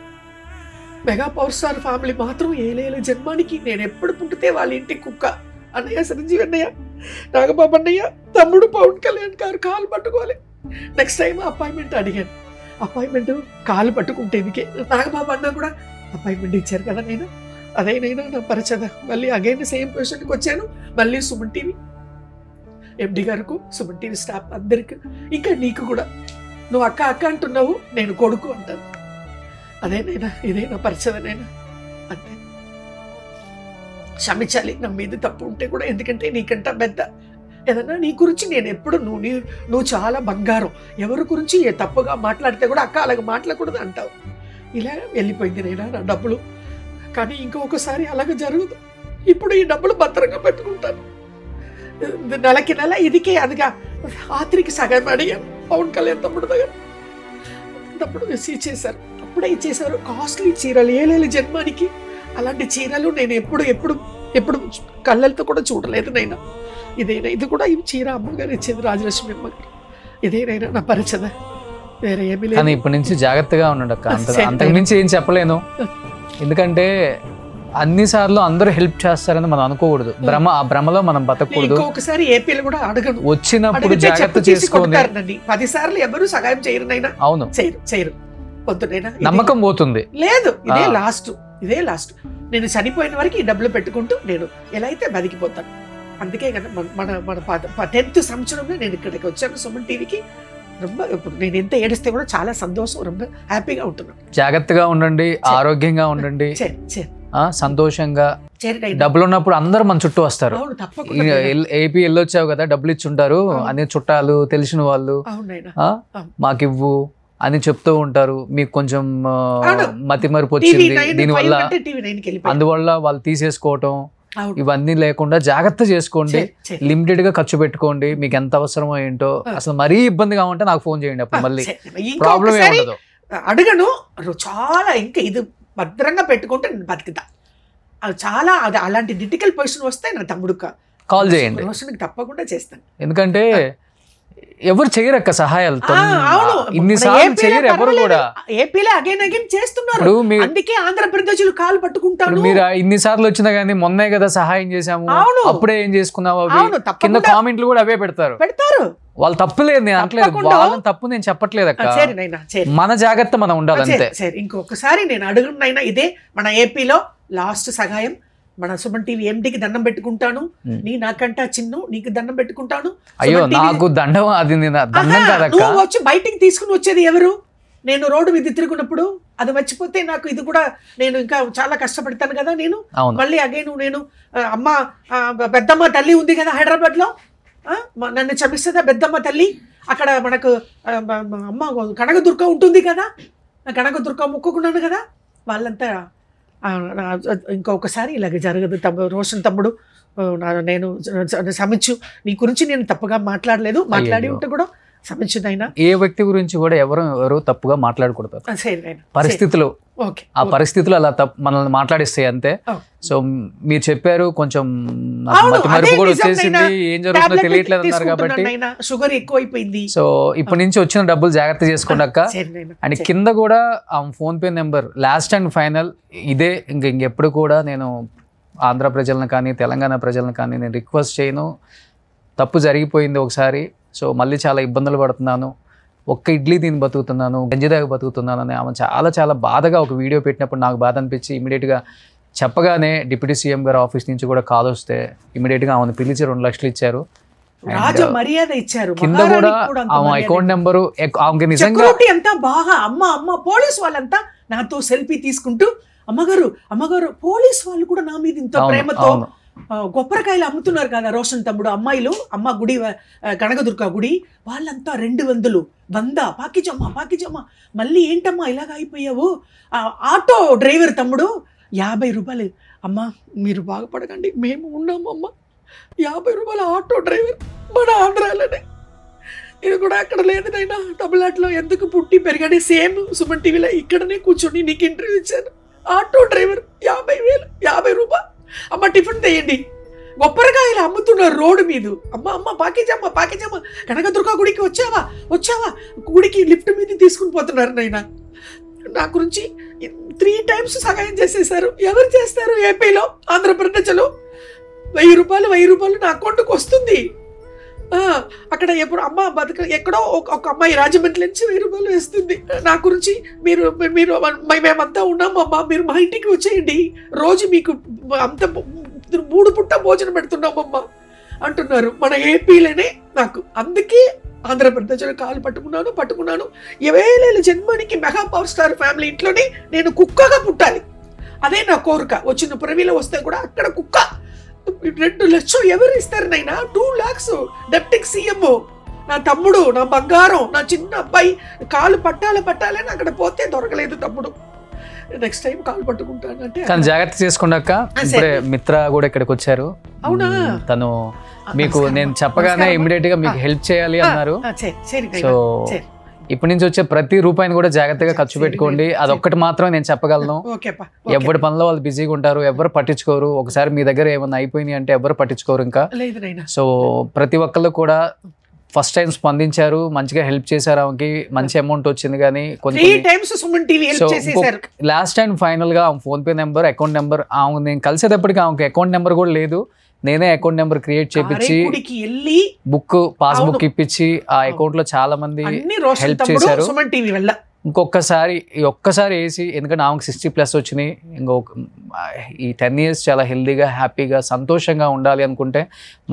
Speaker 3: Mega power star family మాత్రం ఏలేల జన్మానికి. నేను ఎప్పుడు పుట్టితే వాళ్ళ ఇంటి కుక్క. అన్నయ్య చిరంజీవి అన్నయ్య, నాగబాబు అన్నయ్య, తమ్ముడు పవన్ కళ్యాణ్ గారు కాలు పట్టుకోవాలి. నెక్స్ట్ టైం అపాయింట్మెంట్ అడిగాను. అపాయింట్మెంట్ కాలు పట్టుకుంటేందుకే. నాగబాబు అన్న కూడా అపాయింట్మెంట్ ఇచ్చారు కదా. నేను అదేనైనా నా పరిచయ. మళ్ళీ అగైన్ సేమ్ పొజిషన్కి వచ్చాను. మళ్ళీ సుమన్ టీవీ ఎండి గారికి, సుమన్ టీవీ స్టాఫ్ అందరికి, ఇంకా నీకు కూడా, నువ్వు అక్క అక్క అంటున్నావు, నేను కొడుకు అంటాను. అదేనైనా ఇదే నా పరిచయనైనా. అంతే, క్షమించాలి నా మీద తప్పు ఉంటే కూడా. ఎందుకంటే నీకంట పెద్ద ఏదన్నా నీ గురించి నేను ఎప్పుడు నువ్వు చాలా బంగారం, ఎవరి గురించి తప్పుగా మాట్లాడితే కూడా అక్క అలాగ మాట్లాడకూడదు అంటావు. ఇలా వెళ్ళిపోయింది నైనా నా డబ్బులు. కానీ ఇంకొకసారి అలాగ జరగదు. ఇప్పుడు ఈ డబ్బులు భద్రంగా పెట్టుకుంటాను. నెలకి నెల ఇదికే అదిగా రాత్రికి సగం అడిగాను పవన్ కళ్యాణ్ తమ్ముడు దగ్గర. తమ్ముడు ఇచ్చేసారు, అప్పుడే ఇచ్చేసారు. కాస్ట్లీ చీరలు ఏలేల జన్మానికి. అలాంటి చీరలు నేను ఎప్పుడు ఎప్పుడు ఎప్పుడు కళ్ళతో కూడా చూడలేదు నైనా. ఇదేనా ఇది కూడా ఈ చీర అమ్మగారు ఇచ్చేది, రాజలక్ష్మి అమ్మగారు. ఇదేనైనా నా పరిచయ, వేరే ఏమీ లేదు.
Speaker 2: కానీ ఇప్పటి నుంచి జాగ్రత్తగా ఉండండి అక్క. అంతకు మించి ఏం చెప్పలేను. ఎందుకంటే అన్నిసార్లు అందరూ హెల్ప్ చేస్తారని మనం అనుకోకూడదు. ఆ భ్రమలో మనం బతకూడదు.
Speaker 3: ఒకసారి ఏపీలో కూడా అడగను,
Speaker 2: వచ్చినప్పుడు జాగ్రత్త చేసుకోండి.
Speaker 3: 10 సార్లు ఎవరు సహాయం చేయరునైనా.
Speaker 2: అవును,
Speaker 3: చేయరు. పొద్దునైనా
Speaker 2: నమ్మకం పోతుంది.
Speaker 3: లేదు, ఇదే లాస్ట్. నేను చనిపోయిన వరకు ఈ డబ్బులు పెట్టుకుంటూ నేను ఎలా అయితే బతికిపోతాను. అందుకే కదా మన 10th సంవత్సరంలో నేను ఇక్కడికి వచ్చాను సుమన్ టీవీకి. ఇప్పుడు నేను ఎంత ఏడిస్తే కూడా చాలా సంతోషం, ரொம்ப హ్యాపీగా ఉంటున్నాను.
Speaker 2: జాగ్రత్తగా ఉండండి, ఆరోగ్యంగా ఉండండి, సంతోషంగా. డబ్బులు ఉన్నప్పుడు అందరూ మన చుట్టూ వస్తారు. ఏపీ వెళ్ళొచ్చావు కదా, డబ్బులు ఇచ్చుంటారు అనే చుట్టాలు, తెలిసిన వాళ్ళు మాకివ్వు అని చెప్తూ ఉంటారు. మీకు కొంచెం మతిమరుపు వచ్చింది దీనివల్ల, అందువల్ల వాళ్ళు తీసేసుకోవటం ఇవన్నీ లేకుండా జాగ్రత్త చేసుకోండి. లిమిటెడ్ గా ఖర్చు పెట్టుకోండి. మీకు ఎంత అవసరమో ఏంటో. అసలు మరీ ఇబ్బందిగా ఉంటే నాకు ఫోన్ చేయండి, అప్పుడు మళ్ళీ ప్రాబ్లం ఏముండదు.
Speaker 3: అడగను, చాలా ఇంకా ఇది భద్రంగా పెట్టుకుంటే నేను బతుకుతా. అది చాలా అలాంటి క్రిటికల్ పొజిషన్ వస్తే నా తమ్ముడు
Speaker 2: కాల్ చేయండి,
Speaker 3: తప్పకుండా చేస్తాను.
Speaker 2: ఎందుకంటే ఎవరు చేయరక్క సహాయాలు. ఇన్నిసార్లు చేయరు ఎవరు కూడా.
Speaker 3: ఏపీలో అగైన్ చేస్తున్నారు. అందుకే ఆంధ్రప్రదేశ్ కాలు పట్టుకుంటారు.
Speaker 2: మీరు ఇన్నిసార్లు వచ్చినా గానీ మొన్నే కదా సహాయం చేశాము, అప్పుడే ఏం చేసుకున్నావు, కింద కామెంట్లు కూడా అవే పెడతారు. వాళ్ళు తప్పులేదు, నేను అనట్లేదు, వాళ్ళని తప్పు నేను చెప్పట్లేదు అక్క. మన జాగ్రత్త మనం ఉండాలి అంతే.
Speaker 3: ఇంకొకసారి నేను అడుగునైనా ఇదే, మన ఏపీలో లాస్ట్ సహాయం మన సుమన్ టీవీ ఎండికి దండం పెట్టుకుంటాను. నీ నాకంట చిన్ను నీకు దండం పెట్టుకుంటాను.
Speaker 2: అయ్యో నాకు దండం, అది దండం కాదక్క.
Speaker 3: నువ్వు వచ్చి బయటికి తీసుకుని వచ్చేది ఎవరు? నేను రోడ్డు మీద తిరుగున్నప్పుడు అది మర్చిపోతే నాకు ఇది కూడా నేను ఇంకా చాలా కష్టపడతాను కదా. నేను మళ్ళీ అగైన్ నేను అమ్మ పెద్దమ్మ తల్లి ఉంది కదా హైదరాబాద్ లో, నన్ను క్షమిస్తుందా పెద్దమ్మ తల్లి? అక్కడ మనకు అమ్మ కనకదుర్గ ఉంటుంది కదా, కనకదుర్గ మొక్కుకున్నాను కదా. వాళ్ళంతా ఇంకొకసారి ఇలాగ జరగదు రోషన్ తమ్ముడు, నేను క్షమించు. నీ గురించి నేను తప్పుగా మాట్లాడలేదు, మాట్లాడి ఉంటే కూడా క్షమించుదైనా.
Speaker 2: ఏ వ్యక్తి గురించి కూడా ఎవరు తప్పుగా మాట్లాడకూడదు. పరిస్థితులు, ఆ పరిస్థితులు అలా మనల్ని మాట్లాడిస్తాయి అంతే. సో మీరు చెప్పారు, కొంచెం మతిమరుపు కూడా వచ్చేసింది, ఏం జరుగుతుందో తెలియట్లేదు అన్నారు కాబట్టి
Speaker 3: షుగర్ ఎక్కువైపోయింది.
Speaker 2: సో ఇప్పటి నుంచి వచ్చిన డబ్బులు జాగ్రత్త చేసుకోండి అక్క. అండ్ కింద కూడా ఆ phone pay number last and final ఇదే. ఇంకెప్పుడు కూడా నేను ఆంధ్ర ప్రజలను కానీ తెలంగాణ ప్రజలను కానీ నేను రిక్వెస్ట్ చేయను. తప్పు జరిగిపోయింది ఒకసారి, సో మళ్ళీ చాలా ఇబ్బందులు పడుతున్నాను, ఒక్క ఇడ్లీ తిని బతుకుతున్నాను, గంజిదాగా బతుకుతున్నాను అని ఆమె చాలా బాధగా ఒక వీడియో పెట్టినప్పుడు నాకు బాధ అనిపించి ఇమీడియట్గా చెప్పగానే డిప్యూటీ సీఎం గారు ఆఫీస్ నుంచి కూడా కాల్ వస్తే ఇమీడియట్గా ఆమెను పిలిచి 2 లక్షలు ఇచ్చారు. కింద కూడా ఆమె అకౌంట్ నెంబరు ఆమెకి నిజంగా
Speaker 3: అంతా బాగా అమ్మ పోలీస్ వాళ్ళంతా నాతో సెల్ఫీ తీసుకుంటూ అమ్మగారు పోలీస్ వాళ్ళు కూడా నా మీద ఇంత ప్రేమతో కొబ్బరికాయలు అమ్ముతున్నారు కదా రోషన్ తమ్ముడు, అమ్మాయిలు అమ్మ గుడి కనకదుర్గ గుడి వాళ్ళంతా 200 పాకిజమ్మ మళ్ళీ ఏంటమ్మా ఇలాగ అయిపోయావు? ఆటో డ్రైవర్ తమ్ముడు 50 రూపాయలు. అమ్మ మీరు బాగుపడకండి, మేము ఉన్నాము అమ్మ. 50 రూపాయలు ఆటో డ్రైవర్ మన ఆంధ్రాలోనే. ఇది కూడా అక్కడ లేదు నైనా, తమిళనాడులో ఎందుకు పుట్టి పెరిగానే సేమ్ సుమన్ టీవీలో ఇక్కడనే కూర్చొని నీకు ఇంటర్వ్యూ ఇచ్చాను. ఆటో డ్రైవర్ 50,000 రూపాయలు. అమ్మ టిఫిన్ తెయ్యండి. కొబ్బరికాయలు అమ్ముతున్నారు రోడ్డు మీద. అమ్మ పాకేజమ్మ కనకదుర్గ గుడికి వచ్చావా గుడికి లిఫ్ట్ మీద తీసుకుని పోతున్నారు నాయన. నా గురించి 3 times సహాయం చేసేసారు. ఎవరు చేస్తారు? ఏపీలో, ఆంధ్రప్రదేశ్లో 1,000 రూపాయలు నా అకౌంట్కి వస్తుంది. అక్కడ ఎప్పుడు అమ్మ ఎక్కడో ఒక అమ్మాయి రాజమండ్రి నుంచి 1,000 రూపాయలు వేస్తుంది నా గురించి. మీరు మేమంతా ఉన్నామమ్మా, మీరు మా ఇంటికి వచ్చేయండి, రోజు మీకు అంత 3 పూట భోజనం పెడుతున్నామమ్మా అంటున్నారు మన ఏపీలోనే నాకు. అందుకే ఆంధ్రప్రదేశ్లో కాలు పట్టుకున్నాను. 7,000 జన్మానికి మెగా పవర్ స్టార్ ఫ్యామిలీ ఇంట్లోనే నేను కుక్కగా పుట్టాలి. అదే నా కోరిక. వచ్చిన పురవిలో వస్తే కూడా అక్కడ కుక్క. 2 లక్షలు ఎవరు ఇస్తారు నైనా? 2 lakhs డెప్యూటీ సీఎం, నా తమ్ముడు, నా బంగారం, నా చిన్న అబ్బాయి కాలు పట్టాలని అక్కడ పోతే దొరకలేదు తమ్ముడు. నెక్స్ట్ టైం కాలు పట్టుకుంటాను అంటే.
Speaker 2: కానీ జాగ్రత్త చేసుకున్నాక ఇప్పుడే మిత్ర కూడా ఇక్కడికి వచ్చారు.
Speaker 3: అవునా?
Speaker 2: తను మీకు నేను చెప్పగానే ఇమ్మీడియట్ గా మీకు హెల్ప్ చేయాలి అన్నారు. సో ఇప్పటి నుంచి వచ్చే ప్రతి రూపాయిని కూడా జాగ్రత్తగా ఖర్చు పెట్టుకోండి. అదొక్కటి మాత్రమే నేను చెప్పగలను. ఎవరి పనిలో వాళ్ళు బిజీగా ఉంటారు, ఎవరు పట్టించుకోరు. ఒకసారి మీ దగ్గర ఏమన్నా అయిపోయినాయి అంటే ఎవరు పట్టించుకోరు ఇంకా. సో ప్రతి ఒక్కళ్ళు కూడా ఫస్ట్ టైం స్పందించారు, మంచిగా హెల్ప్ చేశారు. ఆమెకి మంచి అమౌంట్ వచ్చింది. కానీ లాస్ట్ టైం ఫైనల్ గా phone pay number, account number, ఆమె నేను కలిసేటప్పటికి ఆమెకి అకౌంట్ నెంబర్ కూడా లేదు. నేనే అకౌంట్ నెంబర్ క్రియేట్ చేపించి బుక్ పాస్బుక్ ఇప్పించి ఆ అకౌంట్ లో చాలా మంది హెల్ప్ చేశారు. ఒక్కసారి వేసి, ఎందుకంటే ఆమెకు 60+ వచ్చినాయి. ఈ 10 years చాలా హెల్దీగా, హ్యాపీగా, సంతోషంగా ఉండాలి అనుకుంటే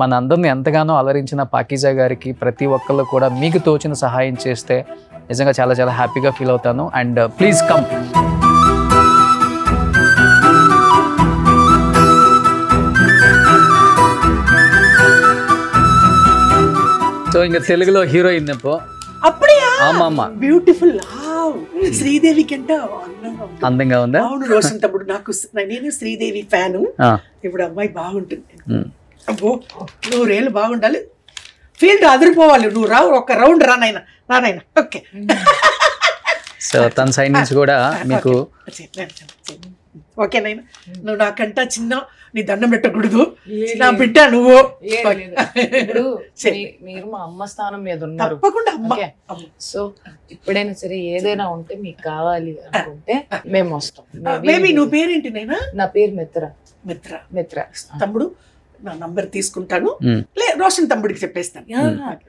Speaker 2: మన అందరిని ఎంతగానో అలరించిన పాకీజా గారికి ప్రతి ఒక్కళ్ళు కూడా మీకు తోచిన సహాయం చేస్తే నిజంగా చాలా చాలా హ్యాపీగా ఫీల్ అవుతాను. And please come. సో ఇంకా తెలుగులో హీరోయిన్
Speaker 3: బ్యూటిఫుల్ శ్రీదేవి కంటే
Speaker 2: అందంగా ఉందా?
Speaker 3: అవును రోషన్ తమ్ముడు. నేను శ్రీదేవి ఫ్యాను. ఇప్పుడు అమ్మాయి బాగుంటుంది. అబ్బో 100 ఏళ్ళు బాగుండాలి, ఫీల్డ్ అదిరిపోవాలి. నువ్వు రావు, ఒక రౌండ్ రానైనా. ఓకే.
Speaker 2: సో తన సైడ్ నుంచి కూడా మీకు
Speaker 3: ఓకేనైనా. నువ్వు నాకంటా చిన్న, నీ దండం పెట్టకూడదు, నా బిడ్డ నువ్వు.
Speaker 4: మీరు మా అమ్మ స్థానం మీద ఉన్నారు.
Speaker 3: తప్పకుండా అమ్మ.
Speaker 4: సో ఇప్పుడైనా సరే ఏదైనా ఉంటే మీకు కావాలి అనుకుంటే మేము వస్తాం.
Speaker 3: బేబీ నువ్వు పేరేంటి నైనా?
Speaker 4: నా పేరు మిత్ర.
Speaker 3: తమ్ముడు నా నంబర్ తీసుకుంటాను, రోషన్ తమ్ముడికి చెప్పేస్తాను.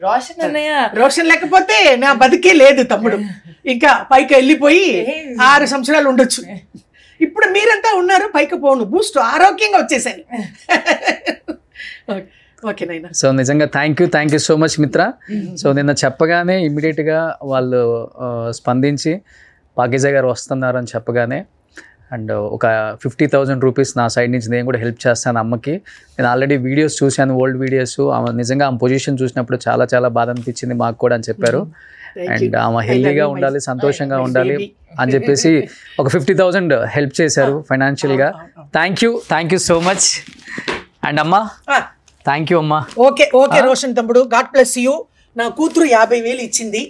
Speaker 4: రోషన్ అన్నయ్య,
Speaker 3: రోషన్ లేకపోతే నా బతికే లేదు తమ్ముడు. ఇంకా పైకి వెళ్ళిపోయి 6 సంవత్సరాలు ఉండొచ్చు. ఇప్పుడు మీరంతా ఉన్నారు, పైకి పోను, బూస్ట్ ఆరోగ్యంగా వచ్చేసాను. ఓకేనైనా.
Speaker 2: సో నిజంగా థ్యాంక్ యూ సో మచ్ మిత్ర. సో నిన్న చెప్పగానే ఇమ్మీడియట్ గా వాళ్ళు స్పందించి పాకీజా గారు వస్తున్నారు అని చెప్పగానే, అండ్ ఒక 50,000 రూపీస్ నా సైడ్ నుంచి నేను కూడా హెల్ప్ చేస్తాను అమ్మకి. నేను ఆల్రెడీ వీడియోస్ చూశాను, ఓల్డ్ వీడియోస్. నిజంగా ఆమె పొజిషన్ చూసినప్పుడు చాలా చాలా బాధ అనిపించింది మాకు కూడా అని చెప్పారు. అండ్ ఆమె హెల్దీగా ఉండాలి, సంతోషంగా ఉండాలి అని చెప్పేసి ఒక 50,000 హెల్ప్ చేశారు ఫైనాన్షియల్ గా. Thank you so much. And అమ్మా థ్యాంక్ యూ అమ్మా.
Speaker 3: ఓకే రోషన్ తమ్ముడు, గాడ్ బ్లెస్ యూ. నా కూతురు 50,000 ఇచ్చింది.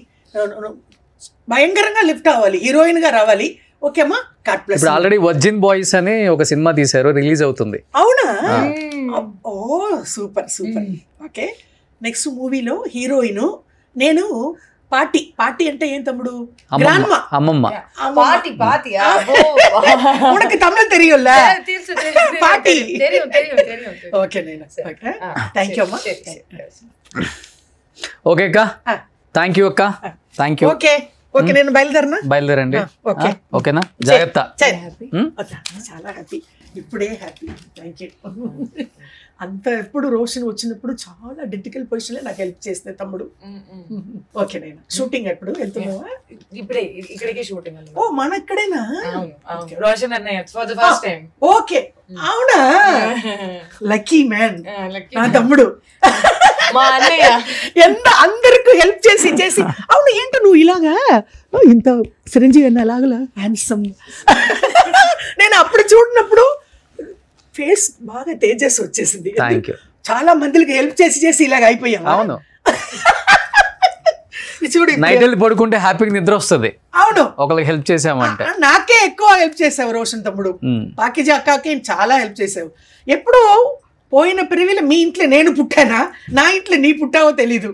Speaker 3: భయంకరంగా లిఫ్ట్ అవ్వాలి, హీరోయిన్ గా రావాలి. ఓకే అమ్మా, గాడ్ బ్లెస్.
Speaker 2: ఇప్పుడు ఆల్రెడీ వర్జిన్ బాయ్స్ అని ఒక సినిమా తీశారు, రిలీజ్ అవుతుంది.
Speaker 3: అవునా? ఓ సూపర్. ఓకే, నెక్స్ట్ మూవీలో హీరోయిన్ నేను. పార్టీ అంటే ఏం తమ్ముడు?
Speaker 2: అమ్మమ్మ.
Speaker 3: உனக்கு தமிழ் தெரியும்ல? பாட்டி. ఓకే నేను. థ్యాంక్ యూ అమ్మా.
Speaker 2: ఓకే అక్క, థ్యాంక్ యూ అక్క, థ్యాంక్ యూ.
Speaker 3: ఓకే నేను
Speaker 2: బయలుదేరండి. ఓకేనా? జాగ్రత్త.
Speaker 3: చాలా హ్యాపీ, ఇప్పుడే హ్యాపీ. Thank you. అంత ఎప్పుడు రోషన్ వచ్చినప్పుడు చాలా డిటికల్ పొజిషన్ నాకు హెల్ప్ చేస్తే తమ్ముడు. ఓకే నేను షూటింగ్ ఎప్పుడు వెళ్తున్నావా?
Speaker 4: ఇప్పుడే ఇక్కడికే షూటింగ్.
Speaker 3: ఓ మన ఇక్కడేనా?
Speaker 4: రోషన్ అన్నయ్య for the first time.
Speaker 3: Okay అవునా? లక్కీ మ్యాన్ నా తమ్ముడు.
Speaker 4: మా అన్నయ్య
Speaker 3: ఎంత అందరికి హెల్ప్ చేసి అవును ఏంటో నువ్వు ఇలాగా ఇంత చిరంజీవి అన్న అలాగలా హ్యాండ్సమ్. నేను అప్పుడు చూడినప్పుడు ఫేస్ బాగా తేజస్ వచ్చేసింది. చాలా మందికి హెల్ప్ చేసి ఇలాగ అయిపోయాం.
Speaker 2: అవును.
Speaker 3: చూడు
Speaker 2: నైట్ వెళ్ళి పడుకుంటే హ్యాపీగా నిద్ర వస్తుంది.
Speaker 3: అవును,
Speaker 2: ఒకరికి హెల్ప్ చేసామంటే.
Speaker 3: నాకే ఎక్కువ హెల్ప్ చేసావు రోషన్ తమ్ముడు, పాకిజా అక్కకి చాలా హెల్ప్ చేసావు. ఎప్పుడు పోయిన ప్రివిల మీ ఇంట్లో నేను పుట్టానా, నా ఇంట్లో నీ పుట్టావో తెలీదు.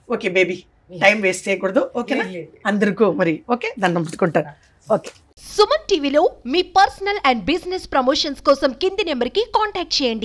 Speaker 3: ఓకే బేబీ, టైం వేస్ట్ చేయకూడదు, ఓకేనా? అందరికీ మరి ఓకే, దండం పెట్టుకుంటాను. ఓకే.
Speaker 5: సుమన్ టీవీలో మీ పర్సనల్ అండ్ బిజినెస్ ప్రమోషన్స్ కోసం కింది నెంబర్కి కాంటాక్ట్ చేయండి.